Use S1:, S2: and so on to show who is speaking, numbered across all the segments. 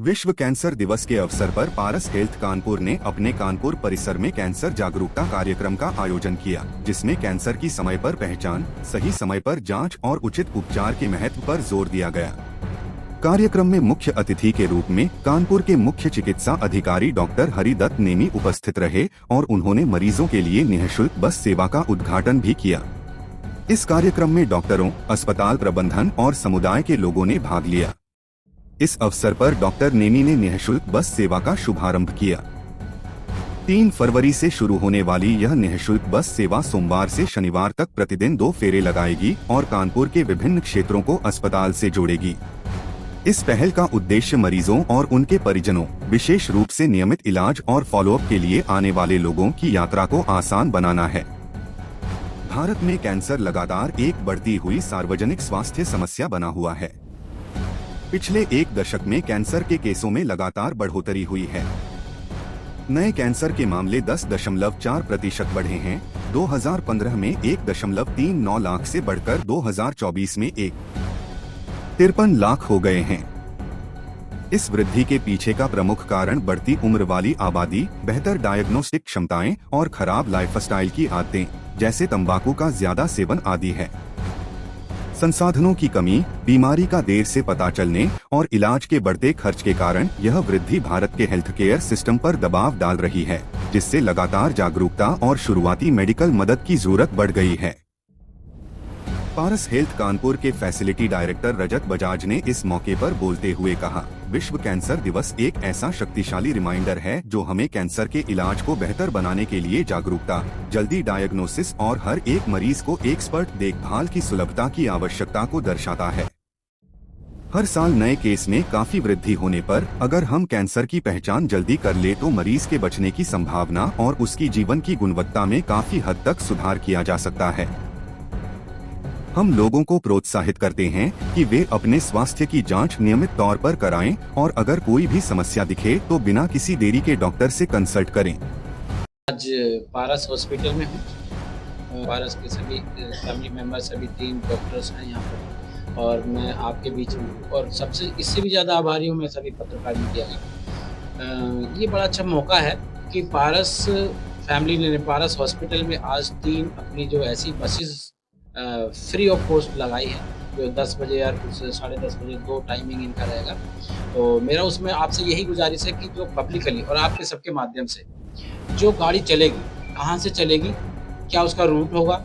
S1: विश्व कैंसर दिवस के अवसर पर पारस हेल्थ कानपुर ने अपने कानपुर परिसर में कैंसर जागरूकता कार्यक्रम का आयोजन किया, जिसमें कैंसर की समय पर पहचान, सही समय पर जांच और उचित उपचार के महत्व पर जोर दिया गया। कार्यक्रम में मुख्य अतिथि के रूप में कानपुर के मुख्य चिकित्सा अधिकारी डॉक्टर हरिदत्त नेमी उपस्थित रहे और उन्होंने मरीजों के लिए निःशुल्क बस सेवा का उद्घाटन भी किया। इस कार्यक्रम में डॉक्टरों, अस्पताल प्रबंधन और समुदाय के लोगों ने भाग लिया। इस अवसर पर डॉक्टर नेमी ने निःशुल्क बस सेवा का शुभारंभ किया। 3 फरवरी से शुरू होने वाली यह निःशुल्क बस सेवा सोमवार से शनिवार तक प्रतिदिन 2 फेरे लगाएगी और कानपुर के विभिन्न क्षेत्रों को अस्पताल से जोड़ेगी। इस पहल का उद्देश्य मरीजों और उनके परिजनों, विशेष रूप से नियमित इलाज और फॉलोअप के लिए आने वाले लोगों की यात्रा को आसान बनाना है। भारत में कैंसर लगातार एक बढ़ती हुई सार्वजनिक स्वास्थ्य समस्या बना हुआ है। पिछले 1 दशक में कैंसर के केसों में लगातार बढ़ोतरी हुई है। नए कैंसर के मामले 10.4% बढ़े हैं। 2015 में 1.39 लाख से बढ़कर 2024 में 1.53 लाख हो गए हैं। इस वृद्धि के पीछे का प्रमुख कारण बढ़ती उम्र वाली आबादी, बेहतर डायग्नोस्टिक क्षमताएं और खराब लाइफस्टाइल की आदतें, जैसे तंबाकू का ज्यादा सेवन आदि है। संसाधनों की कमी, बीमारी का देर से पता चलने और इलाज के बढ़ते खर्च के कारण यह वृद्धि भारत के हेल्थ केयर सिस्टम पर दबाव डाल रही है, जिससे लगातार जागरूकता और शुरुआती मेडिकल मदद की जरूरत बढ़ गई है। पारस हेल्थ कानपुर के फैसिलिटी डायरेक्टर रजत बजाज ने इस मौके पर बोलते हुए कहा, विश्व कैंसर दिवस एक ऐसा शक्तिशाली रिमाइंडर है जो हमें कैंसर के इलाज को बेहतर बनाने के लिए जागरूकता, जल्दी डायग्नोसिस और हर एक मरीज को एक्सपर्ट देखभाल की सुलभता की आवश्यकता को दर्शाता है। हर साल नए केस में काफी वृद्धि होने पर अगर हम कैंसर की पहचान जल्दी कर ले तो मरीज के बचने की संभावना और उसकी जीवन की गुणवत्ता में काफी हद तक सुधार किया जा सकता है। हम लोगों को प्रोत्साहित करते हैं कि वे अपने स्वास्थ्य की जांच नियमित तौर पर कराएं और अगर कोई भी समस्या दिखे तो बिना किसी देरी के डॉक्टर से कंसल्ट करें।
S2: आज पारस हॉस्पिटल में हूँ। पारस के सभी फैमिली मेंबर, सभी टीम डॉक्टर्स हैं यहाँ पर और मैं आपके बीच में हूँ और सबसे इससे भी ज़्यादा आभारी हूँ मैं सभी पत्रकार मीडिया का। ये बड़ा अच्छा मौका है कि पारस फैमिली ने पारस हॉस्पिटल में आज 3 अपनी जो ऐसी बसेस फ्री ऑफ कॉस्ट लगाई है, जो 10 बजे या 10:30 बजे 2 टाइमिंग इनका रहेगा। तो मेरा उसमें आपसे यही गुजारिश है कि जो पब्लिकली और आपके सबके माध्यम से जो गाड़ी चलेगी, कहाँ से चलेगी, क्या उसका रूट होगा,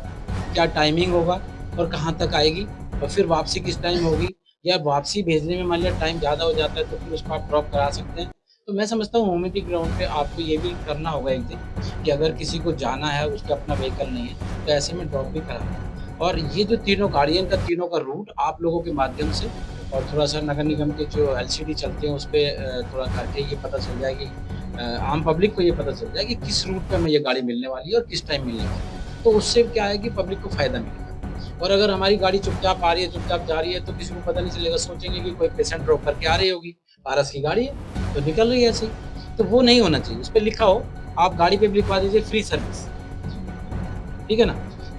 S2: क्या टाइमिंग होगा और कहाँ तक आएगी और फिर वापसी किस टाइम होगी, या वापसी भेजने में मान लिया टाइम ज़्यादा हो जाता है तो फिर उसको आप ड्रॉप करा सकते हैं। तो मैं समझता हूँ होमियोपैथी ग्राउंड पे आपको ये भी करना होगा एक दिन कि अगर किसी को जाना है, उसका अपना व्हीकल नहीं है, तो ऐसे में ड्रॉप भी कराना। और ये जो तीनों गाड़ियाँ का तीनों का रूट आप लोगों के माध्यम से और थोड़ा सा नगर निगम के जो LCD चलते हैं उस पर थोड़ा करके ये पता चल जाए कि आम पब्लिक को ये पता चल जाए कि किस रूट पे हमें ये गाड़ी मिलने वाली है और किस टाइम मिलने वाली है। तो उससे क्या है कि पब्लिक को फ़ायदा मिलेगा। और अगर हमारी गाड़ी चुपचाप आ रही है, चुपचाप जा रही है, तो किसी को पता नहीं चलेगा, सोचेंगे कि कोई पेशेंट ड्रॉप करके आ रही होगी, पारस की गाड़ी है तो निकल रही है ऐसे ही। तो वो नहीं होना चाहिए। उस पर लिखा हो, आप गाड़ी पे भी लिखवा दीजिए फ्री सर्विस, ठीक है ना।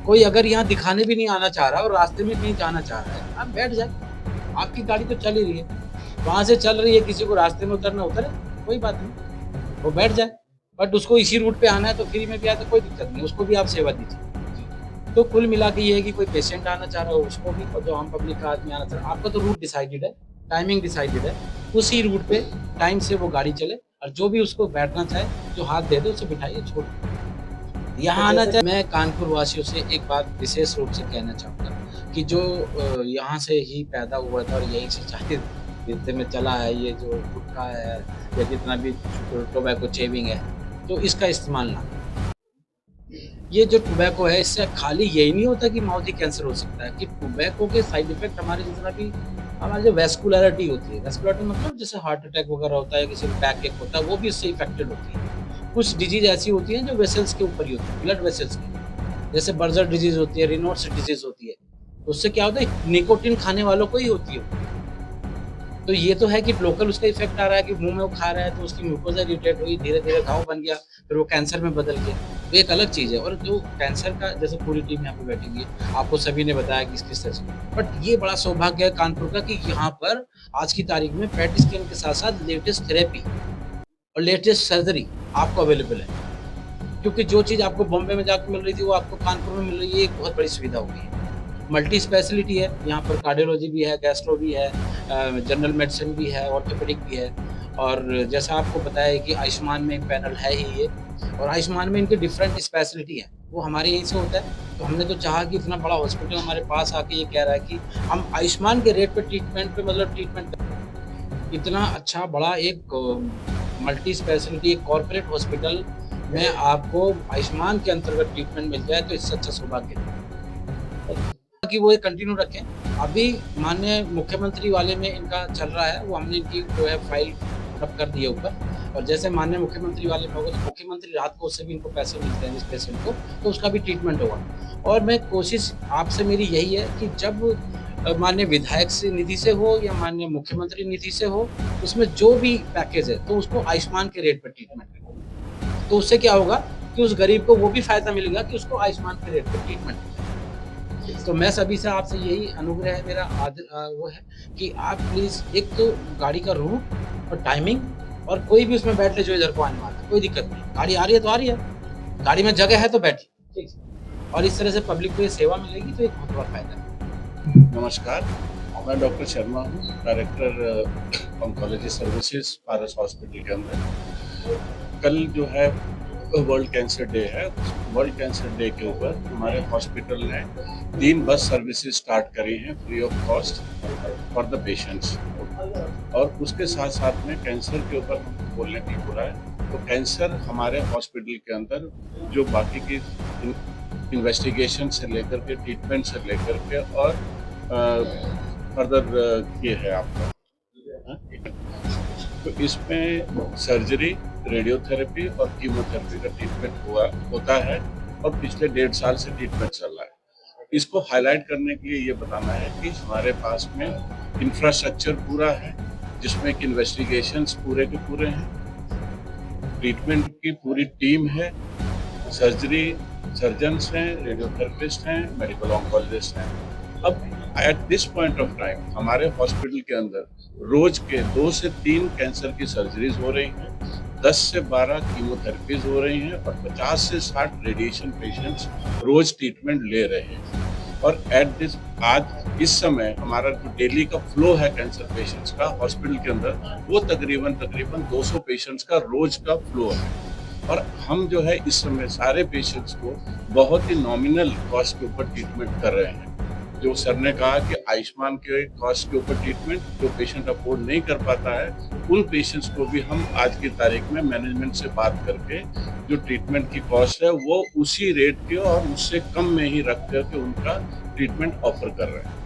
S2: कोई अगर यहाँ दिखाने भी नहीं आना चाह रहा और रास्ते में नहीं जाना चाह रहा है, आप बैठ जाए, आपकी गाड़ी तो चल ही रही है, वहाँ से चल रही है, किसी को रास्ते में उतरना उतरे, कोई बात नहीं, वो बैठ जाए। बट उसको इसी रूट पे आना है तो फ्री में भी आए तो कोई दिक्कत नहीं, उसको भी आप सेवा दीजिए। तो कुल मिला के ये है कि कोई पेशेंट आना चाह रहा हो उसको भी, और जो आम पब्लिक का आदमी आना चाह रहा है, आपका तो रूट डिसाइडेड है, टाइमिंग डिसाइडेड है, उसी रूट पे टाइम से वो गाड़ी चले और जो भी उसको बैठना चाहे, जो हाथ दे दे उसे बिठाइए, छोड़ यहाँ आना चाहे। मैं कानपुर वासियों से एक बात विशेष रूप से कहना चाहूँगा कि जो यहाँ से ही पैदा हुआ था और यहीं से 40 विरसे में चला है, ये जो गुटखा है या जितना भी टोबैको चेविंग है, तो इसका इस्तेमाल ना करें। ये जो टोबैको है, इससे खाली यही नहीं होता कि माउथ कैंसर हो सकता है, कि टोबैको के साइड इफेक्ट हमारे जितना भी हमारी जो वैस्कुलरिटी होती है, वैस्कुलरिटी मतलब जैसे हार्ट अटैक वगैरह होता है, किसी को बैक एक होता है, वो भी इससे इफेक्टेड होती है। कुछ डिजीज ऐसी होती हैं जो वेसल्स के ऊपर ही होती है, ब्लड वेसल्स की, जैसे बर्जर डिजीज होती है, रिनोट्स डिजीज होती है। उससे क्या होता है, निकोटिन खाने वालों को ही होती है। तो ये तो है कि लोकल उसका इफ़ेक्ट आ रहा है कि मुँह में वो खा रहा है तो उसकी म्यूकोसा इरिटेट हुई, धीरे-धीरे घाव बन गया, फिर वो कैंसर में बदल गया। तो एक अलग चीज़ है और जो कैंसर का जैसे पूरी टीम यहाँ पे बैठी हुई है, आपको सभी ने बताया कि किस तरह से बट ये बड़ा सौभाग्य है कानपुर का कि यहाँ पर आज की तारीख में पेट स्कैन के साथ-साथ लेटेस्ट थेरेपी और लेटेस्ट सर्जरी आपको अवेलेबल है। क्योंकि जो चीज़ आपको बॉम्बे में जाके मिल रही थी, वो आपको कानपुर में मिल रही है, ये एक बहुत बड़ी सुविधा हो गई है। मल्टी स्पेशलिटी है, यहाँ पर कार्डियोलॉजी भी है, गैस्ट्रो भी है, जनरल मेडिसिन भी है, ऑर्थोपेडिक भी है और जैसा आपको बताया है कि आयुष्मान में पैनल है ही ये और आयुष्मान में इनके डिफरेंट स्पेशलिटी है, वो हमारे यहीं से होता है। तो हमने तो चाहा कि इतना बड़ा हॉस्पिटल हमारे पास आके ये कह रहा है कि हम आयुष्मान के रेट पे ट्रीटमेंट पे मतलब ट्रीटमेंट इतना अच्छा बड़ा एक मल्टी स्पेशलिटी एक कॉर्पोरेट हॉस्पिटल में आपको आयुष्मान के अंतर्गत ट्रीटमेंट मिल जाए तो इससे अच्छा सौभाग्य नहीं। कि वो ये कंटिन्यू रखें। अभी माननीय मुख्यमंत्री वाले में इनका चल रहा है, वो हमने इनकी जो है फाइल पुट कर दी है ऊपर और जैसे माननीय मुख्यमंत्री वाले में होगा तो मुख्यमंत्री राहत कोष से भी इनको पैसे मिलते हैं इस पेशेंट को, तो उसका भी ट्रीटमेंट होगा। और मैं कोशिश आपसे मेरी यही है कि जब माननीय विधायक से निधि से हो या माननीय मुख्यमंत्री निधि से हो, उसमें जो भी पैकेज है तो उसको आयुष्मान के रेट पर ट्रीटमेंट करें। तो उससे क्या होगा कि उस गरीब को वो भी फ़ायदा मिलेगा कि उसको आयुष्मान के रेट पर ट्रीटमेंट मिले। तो मैं सभी से आपसे यही अनुग्रह है मेरा वो है कि आप प्लीज़ एक तो गाड़ी का रूट और टाइमिंग और कोई भी उसमें बैठ ले जो इधर को आने वाला है, कोई दिक्कत नहीं। गाड़ी आ रही है तो आ रही है, गाड़ी में जगह है तो बैठिए, ठीक है। और इस तरह से पब्लिक को ये सेवा मिलेगी तो एक बहुत बड़ा फ़ायदा है।
S3: नमस्कार, मैं डॉक्टर शर्मा हूँ, डायरेक्टर ऑन्कोलॉजी सर्विसेज पारस हॉस्पिटल के अंदर। कल जो है वर्ल्ड कैंसर डे है। वर्ल्ड कैंसर डे के ऊपर हमारे हॉस्पिटल ने 3 बस सर्विसेज स्टार्ट करी हैं free of cost for the patients और उसके साथ साथ में कैंसर के ऊपर हम बोलने की बोला है। तो कैंसर हमारे हॉस्पिटल के अंदर जो बाकी की इन्वेस्टिगेशन से लेकर के ट्रीटमेंट से लेकर के और फर्दर ये है आपका तो इसमें सर्जरी, रेडियोथेरेपी और कीमोथेरेपी का ट्रीटमेंट होता है और पिछले 1.5 साल से ट्रीटमेंट चल रहा है। इसको हाईलाइट करने के लिए ये बताना है कि हमारे पास में इंफ्रास्ट्रक्चर पूरा है जिसमें कि इन्वेस्टिगेशंस पूरे के पूरे हैं, ट्रीटमेंट की पूरी टीम है, सर्जन्स हैं, रेडियोथेरेपिस्ट हैं, मेडिकल ऑन्कोलॉजिस्ट हैं। अब at this point of time हमारे हॉस्पिटल के अंदर रोज के 2 से 3 कैंसर की सर्जरीज हो रही हैं, 10 से 12 कीमोथेरेपीज हो रही हैं और 50 से 60 रेडिएशन पेशेंट्स रोज ट्रीटमेंट ले रहे हैं। और आज इस समय हमारा जो डेली का फ्लो है कैंसर पेशेंट्स का हॉस्पिटल के अंदर वो तकरीबन 200 पेशेंट्स का रोज का फ्लो है। और हम जो है इस समय सारे पेशेंट्स को बहुत ही नॉमिनल कॉस्ट के ऊपर ट्रीटमेंट कर रहे हैं। जो सर ने कहा कि आयुष्मान के कॉस्ट के ऊपर ट्रीटमेंट जो पेशेंट अफोर्ड नहीं कर पाता है उन पेशेंट्स को भी हम आज की तारीख में मैनेजमेंट से बात करके जो ट्रीटमेंट की कॉस्ट है वो उसी रेट के और उससे कम में ही रख करके उनका ट्रीटमेंट ऑफर कर रहे हैं।